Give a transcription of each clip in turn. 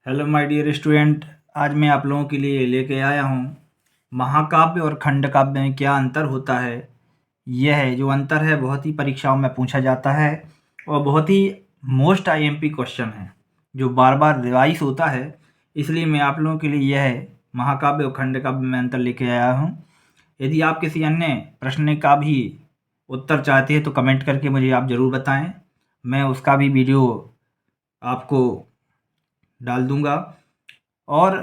Hello my dear student, आज मैं आप लोगों के लिए लेके आया हूँ महाकाव्य और खंडकाव्य में क्या अंतर होता है। यह है जो अंतर है बहुत ही परीक्षाओं में पूछा जाता है और बहुत ही मोस्ट आईएमपी क्वेश्चन है जो बार बार रिवाइज होता है। इसलिए मैं आप लोगों के लिए यह महाकाव्य और खंडकाव्य में अंतर लेके आया हूँ। यदि आप किसी अन्य प्रश्न का भी उत्तर चाहते हैं तो कमेंट करके मुझे आप ज़रूर बताएं, मैं उसका भी वीडियो आपको डाल दूंगा। और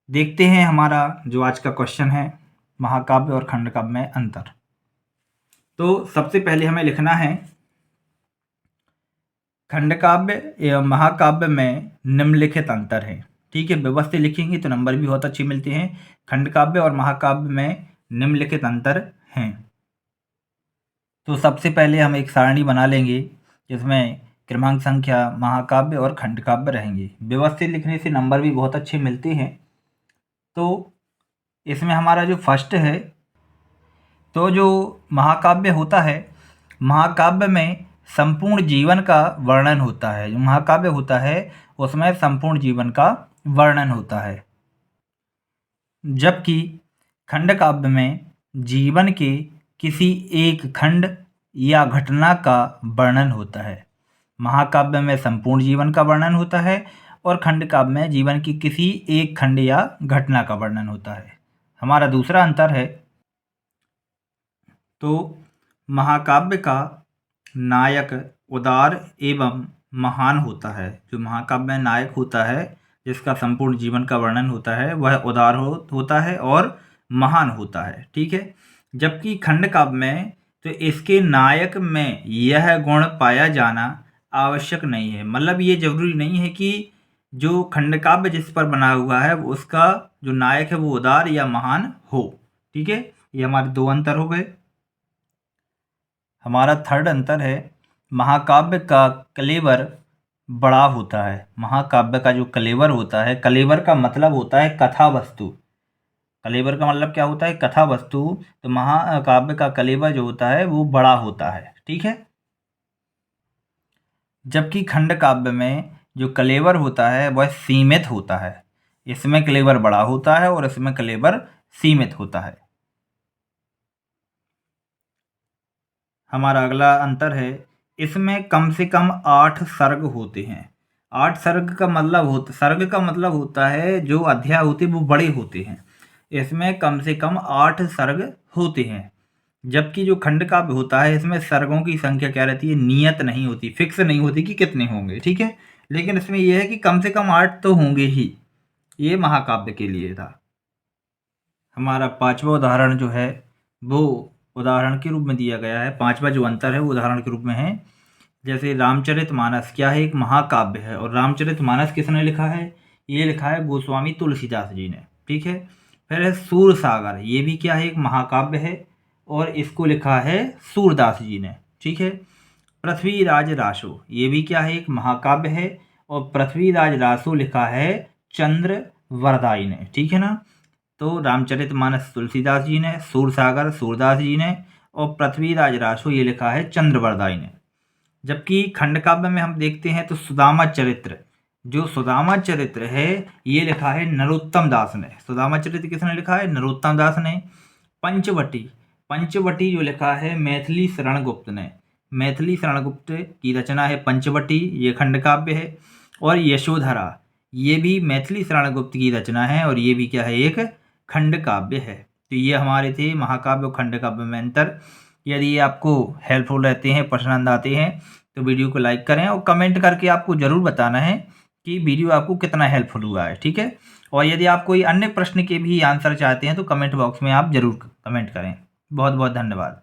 देखते हैं हमारा जो आज का क्वेश्चन है महाकाव्य और खंडकाव्य में अंतर। तो सबसे पहले हमें लिखना है खंडकाव्य एवं महाकाव्य में निम्नलिखित अंतर है। ठीक है, व्यवस्थित लिखेंगे तो नंबर भी बहुत अच्छे मिलते हैं। खंडकाव्य और महाकाव्य में निम्नलिखित अंतर हैं। तो सबसे पहले हम एक सारणी बना लेंगे जिसमें क्रमांक संख्या महाकाव्य और खंडकाव्य रहेंगे। व्यवस्थित लिखने से नंबर भी बहुत अच्छे मिलते हैं। तो इसमें हमारा जो फर्स्ट है, तो जो महाकाव्य होता है, महाकाव्य में संपूर्ण जीवन का वर्णन होता है। जो महाकाव्य होता है उसमें संपूर्ण जीवन का वर्णन होता है, जबकि खंडकाव्य में जीवन के किसी एक खंड या घटना का वर्णन होता है। महाकाव्य में संपूर्ण जीवन का वर्णन होता है और खंडकाव्य में जीवन की किसी एक खंड या घटना का वर्णन होता है। हमारा दूसरा अंतर है, तो महाकाव्य का नायक उदार एवं महान होता है। जो महाकाव्य में नायक होता है जिसका संपूर्ण जीवन का वर्णन होता है वह उदार होता है और महान होता है। ठीक है, जबकि खंडकाव्य में तो इसके नायक में यह गुण पाया जाना आवश्यक नहीं है। मतलब ये जरूरी नहीं है कि जो खंडकाव्य जिस पर बना हुआ है उसका जो नायक है वो उदार या महान हो। ठीक है, ये हमारे दो अंतर हो गए। हमारा थर्ड अंतर है महाकाव्य का कलेवर बड़ा होता है। महाकाव्य का जो कलेवर होता है, कलेवर का मतलब होता है कथा वस्तु। कलेवर का मतलब क्या होता है? कथा वस्तु। तो महाकाव्य का कलेवर जो होता है वो बड़ा होता है। ठीक है, जबकि खंडकाव्य में जो कलेवर होता है वह सीमित होता है। इसमें कलेवर बड़ा होता है और इसमें कलेवर सीमित होता है। हमारा अगला अंतर है, इसमें कम से कम 8 सर्ग होते हैं। 8 सर्ग का मतलब होता है जो अध्याय होते हैं वो बड़े होते हैं। इसमें कम से कम 8 सर्ग होते हैं, जबकि जो खंडकाव्य होता है इसमें सर्गों की संख्या क्या रहती है? नियत नहीं होती, फिक्स नहीं होती कि कितने होंगे। ठीक है, लेकिन इसमें यह है कि कम से कम 8 तो होंगे ही। ये महाकाव्य के लिए था। हमारा पांचवा उदाहरण जो है वो उदाहरण के रूप में दिया गया है। पांचवा जो अंतर है वो उदाहरण के रूप में है। जैसे रामचरितमानस क्या है? एक महाकाव्य है। और रामचरितमानस किसने लिखा है? ये लिखा है गोस्वामी तुलसीदास जी ने। ठीक है, फिर है सूरसागर, ये भी क्या है? एक महाकाव्य है और इसको लिखा है सूरदास जी ने। ठीक है, पृथ्वीराज रासो, ये भी क्या है? एक महाकाव्य है और पृथ्वीराज रासो लिखा है चंद्रवरदाई ने। ठीक है ना, तो रामचरितमानस तुलसीदास जी ने, सूरसागर सूरदास जी ने और पृथ्वीराज रासो ये लिखा है चंद्रवरदाई ने। जबकि खंडकाव्य में हम देखते हैं तो सुदामा चरित्र, जो सुदामा चरित्र है ये लिखा है नरोत्तम दास ने। सुदामा चरित्र किसने लिखा है? नरोत्तम दास ने। पंचवटी जो लिखा है मैथिली शरण गुप्त ने। मैथिली शरण गुप्त की रचना है पंचवटी, ये खंडकाव्य है। और यशोधरा, ये भी मैथिली शरण गुप्त की रचना है और ये भी क्या है? एक खंडकाव्य है। तो ये हमारे थे महाकाव्य और खंडकाव्य में अंतर। यदि ये आपको हेल्पफुल रहते हैं, पसंद आते हैं तो वीडियो को लाइक करें और कमेंट करके आपको ज़रूर बताना है कि वीडियो आपको कितना हेल्पफुल हुआ है। ठीक है, और यदि आप कोई अन्य प्रश्न के भी आंसर चाहते हैं तो कमेंट बॉक्स में आप ज़रूर कमेंट करें। बहुत बहुत धन्यवाद।